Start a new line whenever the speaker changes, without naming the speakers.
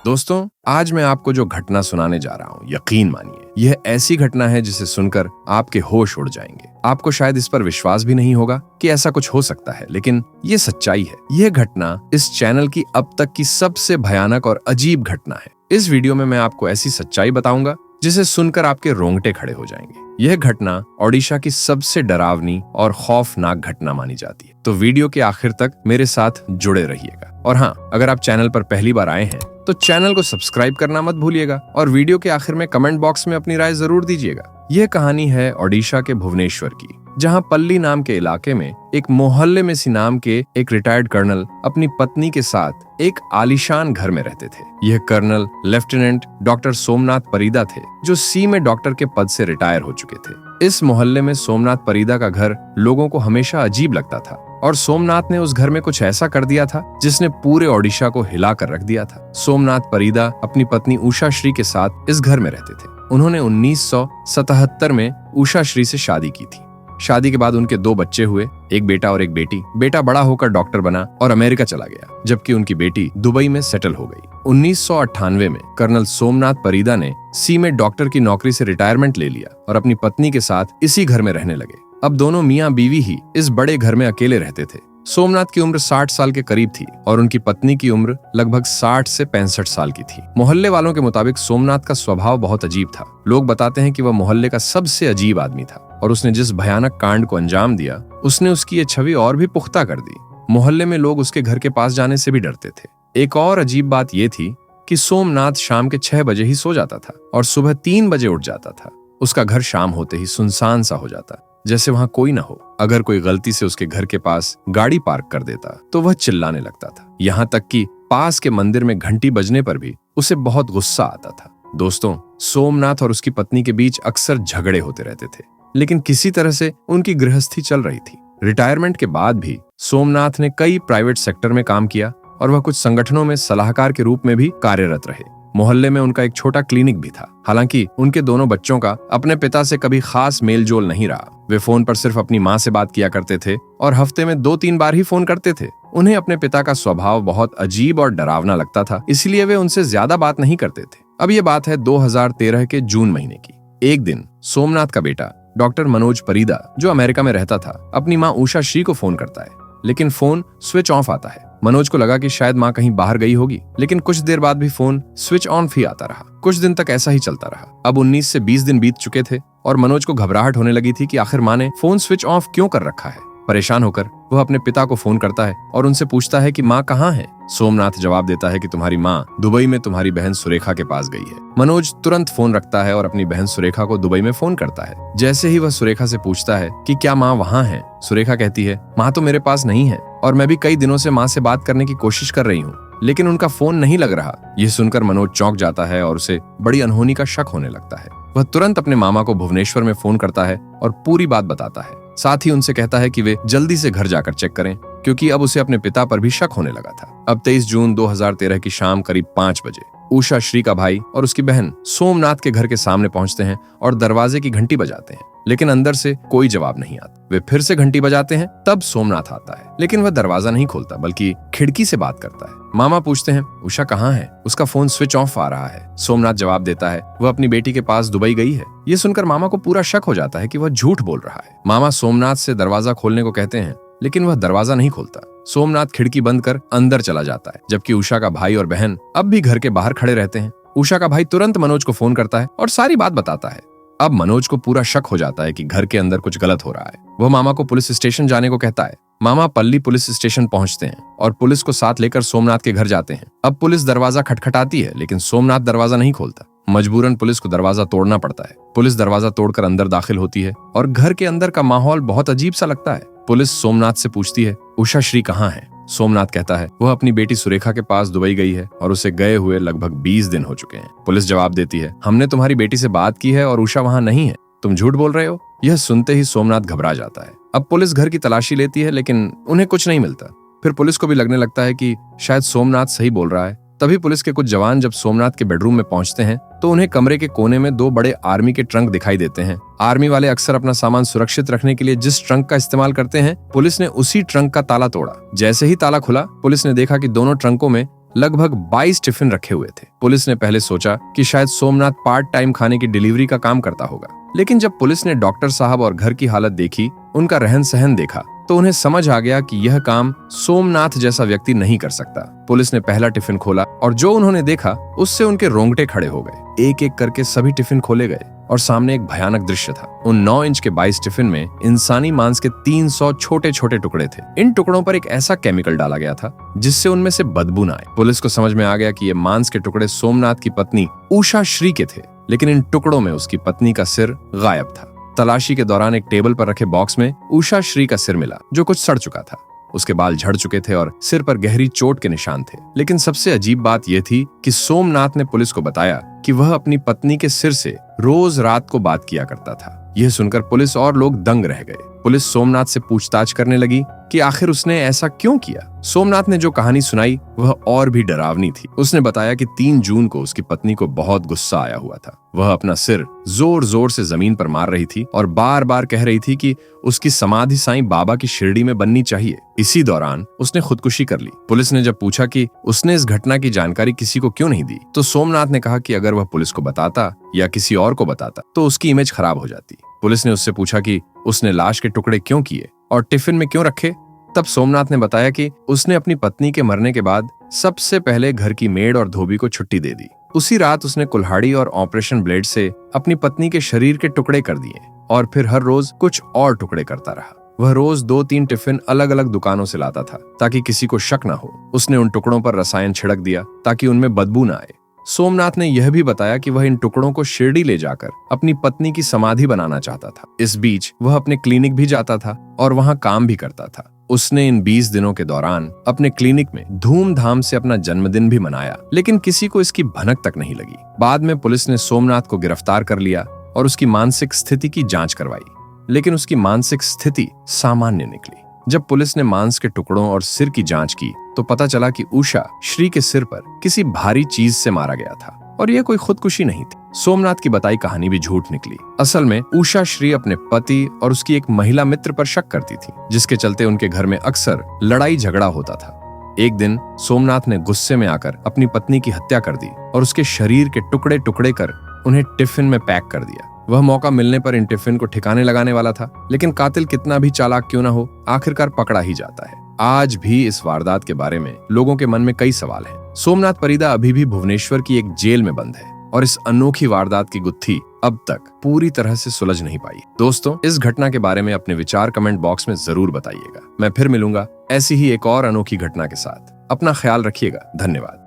दोस्तों, आज मैं आपको जो घटना सुनाने जा रहा हूँ, यकीन मानिए यह ऐसी घटना है जिसे सुनकर आपके होश उड़ जाएंगे। आपको शायद इस पर विश्वास भी नहीं होगा कि ऐसा कुछ हो सकता है, लेकिन ये सच्चाई है। यह घटना इस चैनल की अब तक की सबसे भयानक और अजीब घटना है। इस वीडियो में मैं आपको ऐसी सच्चाई बताऊंगा जिसे सुनकर आपके रोंगटे खड़े हो जाएंगे। यह घटना ओडिशा की सबसे डरावनी और खौफनाक घटना मानी जाती है, तो वीडियो के आखिर तक मेरे साथ जुड़े रहिएगा। और हाँ, अगर आप चैनल पर पहली बार आए हैं तो चैनल को सब्सक्राइब करना मत भूलिएगा और वीडियो के आखिर में कमेंट बॉक्स में अपनी राय जरूर दीजिएगा। यह कहानी है ओडिशा के भुवनेश्वर की, जहां पल्ली नाम के इलाके में एक मोहल्ले में सी नाम के एक रिटायर्ड कर्नल अपनी पत्नी के साथ एक आलीशान घर में रहते थे। यह colonel lieutenant doctor Somnath Parida थे, जो सी में डॉक्टर के पद से रिटायर हो चुके थे। इस मोहल्ले में सोमनाथ परिदा का घर लोगों को हमेशा अजीब लगता था और सोमनाथ ने उस घर में कुछ ऐसा कर दिया था जिसने पूरे ओडिशा को हिला कर रख दिया था। सोमनाथ परिदा अपनी पत्नी उषा श्री के साथ इस घर में रहते थे। उन्होंने 1977 में उषा श्री से शादी की थी। शादी के बाद उनके 2 बच्चे हुए, एक बेटा और एक बेटी। बेटा बड़ा होकर डॉक्टर बना और अमेरिका चला गया, जबकि उनकी बेटी दुबई में सेटल हो गई। 1998 में कर्नल सोमनाथ परिदा ने सी में डॉक्टर की नौकरी से रिटायरमेंट ले लिया और अपनी पत्नी के साथ इसी घर में रहने लगे। अब दोनों मियां बीवी ही इस बड़े घर में अकेले रहते थे। सोमनाथ की उम्र 60 साल के करीब थी और उनकी पत्नी की उम्र लगभग 60 से 65 साल की थी। मोहल्ले वालों के मुताबिक सोमनाथ का स्वभाव बहुत अजीब था। लोग बताते हैं कि वह मोहल्ले का सबसे अजीब आदमी था और उसने जिस भयानक कांड को अंजाम दिया, उसने उसकी ये छवि और भी पुख्ता कर दी। मोहल्ले में लोग उसके घर के पास जाने से भी डरते थे। एक और अजीब बात यह थी कि सोमनाथ शाम के 6 बजे ही सो जाता था और सुबह 3 बजे उठ जाता था। उसका घर शाम होते ही सुनसान सा हो जाता, जैसे वहां कोई न हो। अगर कोई गलती से उसके घर के पास गाड़ी पार्क कर देता तो वह चिल्लाने लगता था। यहाँ तक कि पास के मंदिर में घंटी बजने पर भी उसे बहुत गुस्सा आता था। दोस्तों, सोमनाथ और उसकी पत्नी के बीच अक्सर झगड़े होते रहते थे, लेकिन किसी तरह से उनकी गृहस्थी चल रही थी। रिटायरमेंट के बाद भी सोमनाथ ने कई प्राइवेट सेक्टर में काम किया और वह कुछ संगठनों में सलाहकार के रूप में भी कार्यरत रहे। मोहल्ले में उनका एक छोटा क्लिनिक भी था। हालांकि उनके दोनों बच्चों का अपने पिता से कभी खास मेल जोल नहीं रहा। वे फोन पर सिर्फ अपनी माँ से बात किया करते थे और हफ्ते में 2-3 बार ही फोन करते थे। उन्हें अपने पिता का स्वभाव बहुत अजीब और डरावना लगता था, इसलिए वे उनसे ज्यादा बात नहीं करते थे। अब ये बात है 2013 के जून महीने की। एक दिन सोमनाथ का बेटा डॉक्टर मनोज परिदा, जो अमेरिका में रहता था, अपनी माँ उषा श्री को फोन करता है, लेकिन फोन स्विच ऑफ आता है। मनोज को लगा कि शायद माँ कहीं बाहर गई होगी, लेकिन कुछ देर बाद भी फोन स्विच ऑन ही आता रहा। कुछ दिन तक ऐसा ही चलता रहा। अब 19 से 20 दिन बीत चुके थे और मनोज को घबराहट होने लगी थी कि आखिर माँ ने फोन स्विच ऑफ क्यों कर रखा है। परेशान होकर वह अपने पिता को फोन करता है और उनसे पूछता है कि माँ कहाँ है। सोमनाथ जवाब देता है कि तुम्हारी माँ दुबई में तुम्हारी बहन सुरेखा के पास गई है। मनोज तुरंत फोन रखता है और अपनी बहन सुरेखा को दुबई में फोन करता है। जैसे ही वह सुरेखा से पूछता है कि क्या माँ वहाँ है, सुरेखा कहती है, माँ तो मेरे पास नहीं है और मैं भी कई दिनों से माँ से बात करने की कोशिश कर रही हूँ, लेकिन उनका फोन नहीं लग रहा। यह सुनकर मनोज चौंक जाता है और उसे बड़ी अनहोनी का शक होने लगता है। वह तुरंत अपने मामा को भुवनेश्वर में फोन करता है और पूरी बात बताता है। साथ ही उनसे कहता है कि वे जल्दी से घर जाकर चेक करें, क्योंकि अब उसे अपने पिता पर भी शक होने लगा था। अब 23 जून 2013 की शाम करीब 5 बजे उषा श्री का भाई और उसकी बहन सोमनाथ के घर के सामने पहुंचते हैं और दरवाजे की घंटी बजाते हैं, लेकिन अंदर से कोई जवाब नहीं आता। वे फिर से घंटी बजाते हैं, तब सोमनाथ आता है, लेकिन वह दरवाजा नहीं खोलता बल्कि खिड़की से बात करता है। मामा पूछते हैं, उषा कहाँ है? उसका फोन स्विच ऑफ आ रहा है। सोमनाथ जवाब देता है, वह अपनी बेटी के पास दुबई गई है। ये सुनकर मामा को पूरा शक हो जाता है कि वह झूठ बोल रहा है। मामा सोमनाथ से दरवाजा खोलने को कहते हैं, लेकिन वह दरवाजा नहीं खोलता। सोमनाथ खिड़की बंद कर अंदर चला जाता है, जबकि उषा का भाई और बहन अब भी घर के बाहर खड़े रहते हैं। उषा का भाई तुरंत मनोज को फोन करता है और सारी बात बताता है। अब मनोज को पूरा शक हो जाता है कि घर के अंदर कुछ गलत हो रहा है। वह मामा को पुलिस स्टेशन जाने को कहता है। मामा पल्ली पुलिस स्टेशन पहुंचते हैं और पुलिस को साथ लेकर सोमनाथ के घर जाते हैं। अब पुलिस दरवाजा खटखटाती है, लेकिन सोमनाथ दरवाजा नहीं खोलता। मजबूरन पुलिस को दरवाजा तोड़ना पड़ता है। पुलिस दरवाजा तोड़कर अंदर दाखिल होती है और घर के अंदर का माहौल बहुत अजीब सा लगता है। पुलिस सोमनाथ से पूछती है, उषा श्री कहाँ है? सोमनाथ कहता है, वह अपनी बेटी सुरेखा के पास दुबई गई है और उसे गए हुए लगभग 20 दिन हो चुके हैं। पुलिस जवाब देती है, हमने तुम्हारी बेटी से बात की है और उषा वहाँ नहीं है, तुम झूठ बोल रहे हो। यह सुनते ही सोमनाथ घबरा जाता है। अब पुलिस घर की तलाशी लेती है, लेकिन उन्हें कुछ नहीं मिलता। फिर पुलिस को भी लगने लगता है कि शायद सोमनाथ सही बोल रहा है। तभी पुलिस के कुछ जवान जब सोमनाथ के बेडरूम में पहुंचते हैं तो उन्हें कमरे के कोने में 2 बड़े आर्मी के ट्रंक दिखाई देते हैं। आर्मी वाले अक्सर अपना सामान सुरक्षित रखने के लिए जिस ट्रंक का इस्तेमाल करते हैं, पुलिस ने उसी ट्रंक का ताला तोड़ा। जैसे ही ताला खुला, पुलिस ने देखा कि दोनों ट्रंकों में लगभग 22 टिफिन रखे हुए थे। पुलिस ने पहले सोचा कि शायद सोमनाथ पार्ट टाइम खाने की डिलीवरी का काम करता होगा, लेकिन जब पुलिस ने डॉक्टर साहब और घर की हालत देखी, उनका रहन सहन देखा, तो उन्हें समझ आ गया कि यह काम सोमनाथ जैसा व्यक्ति नहीं कर सकता। पुलिस ने पहला टिफिन खोला और जो उन्होंने देखा उससे उनके रोंगटे खड़े हो गए। एक एक करके सभी टिफिन खोले गए और सामने एक भयानक दृश्य था। उन 9 इंच के 22 टिफिन में इंसानी मांस के 300 छोटे छोटे टुकड़े थे। इन टुकड़ों पर एक ऐसा केमिकल डाला गया था जिससे उनमें से बदबू न आए। पुलिस को समझ में आ गया कि ये मांस के टुकड़े सोमनाथ की पत्नी उषा श्री के थे, लेकिन इन टुकड़ों में उसकी पत्नी का सिर गायब था। तलाशी के दौरान एक टेबल पर रखे बॉक्स में उषा श्री का सिर मिला, जो कुछ सड़ चुका था। उसके बाल झड़ चुके थे और सिर पर गहरी चोट के निशान थे। लेकिन सबसे अजीब बात यह थी कि सोमनाथ ने पुलिस को बताया कि वह अपनी पत्नी के सिर से रोज रात को बात किया करता था। यह सुनकर पुलिस और लोग दंग रह गए। पुलिस सोमनाथ से पूछताछ करने लगी कि आखिर उसने ऐसा क्यों किया। सोमनाथ ने जो कहानी सुनाई वह और भी डरावनी थी। उसने बताया कि 3 जून को उसकी पत्नी को बहुत गुस्सा आया हुआ था। वह अपना सिर जोर जोर से जमीन पर मार रही थी और बार बार कह रही थी कि उसकी समाधि साईं बाबा की शिरडी में बननी चाहिए। इसी दौरान उसने खुदकुशी कर ली। पुलिस ने जब पूछा कि उसने इस घटना की जानकारी किसी को क्यों नहीं दी, तो सोमनाथ ने कहा कि अगर वह पुलिस को बताता या किसी और को बताता तो उसकी इमेज खराब हो जाती। पुलिस ने उससे पूछा कि उसने लाश के टुकड़े क्यों किए और टिफिन में क्यों रखे। तब सोमनाथ ने बताया कि उसने अपनी पत्नी के मरने के बाद सबसे पहले घर की मेड और धोबी को छुट्टी दे दी। उसी रात उसने कुल्हाड़ी और ऑपरेशन ब्लेड से अपनी पत्नी के शरीर के टुकड़े कर दिए और फिर हर रोज कुछ और टुकड़े करता रहा। वह रोज 2-3 टिफिन अलग अलग दुकानों से लाता था ताकि किसी को शक न हो। उसने उन टुकड़ों पर रसायन छिड़क दिया ताकि उनमें बदबू न आए। सोमनाथ ने यह भी बताया कि वह इन टुकड़ों को शिरडी ले जाकर अपनी पत्नी की समाधि बनाना चाहता था। इस बीच वह अपने क्लिनिक भी जाता था और वहां काम भी करता था। उसने इन 20 दिनों के दौरान अपने क्लिनिक में धूमधाम से अपना जन्मदिन भी मनाया, लेकिन किसी को इसकी भनक तक नहीं लगी। बाद में पुलिस ने सोमनाथ को गिरफ्तार कर लिया और उसकी मानसिक स्थिति की जांच करवाई, लेकिन उसकी मानसिक स्थिति सामान्य निकली। जब पुलिस ने मांस के टुकड़ों और सिर की जांच की तो पता चला कि उषा श्री के सिर पर किसी भारी चीज से मारा गया था और यह कोई खुदकुशी नहीं थी। सोमनाथ की बताई कहानी भी झूठ निकली। असल में उषा श्री अपने पति और उसकी एक महिला मित्र पर शक करती थी, जिसके चलते उनके घर में अक्सर लड़ाई झगड़ा होता था। एक दिन सोमनाथ ने गुस्से में आकर अपनी पत्नी की हत्या कर दी और उसके शरीर के टुकड़े टुकड़े कर उन्हें टिफिन में पैक कर दिया। वह मौका मिलने पर इन टिफिन को ठिकाने लगाने वाला था, लेकिन कातिल कितना भी चालाक क्यों न हो, आखिरकार पकड़ा ही जाता है। आज भी इस वारदात के बारे में लोगों के मन में कई सवाल हैं। सोमनाथ परिदा अभी भी भुवनेश्वर की एक जेल में बंद है और इस अनोखी वारदात की गुत्थी अब तक पूरी तरह से सुलझ नहीं पाई। दोस्तों, इस घटना के बारे में अपने विचार कमेंट बॉक्स में जरूर बताइएगा। मैं फिर मिलूंगा ऐसी ही एक और अनोखी घटना के साथ। अपना ख्याल रखिएगा। धन्यवाद।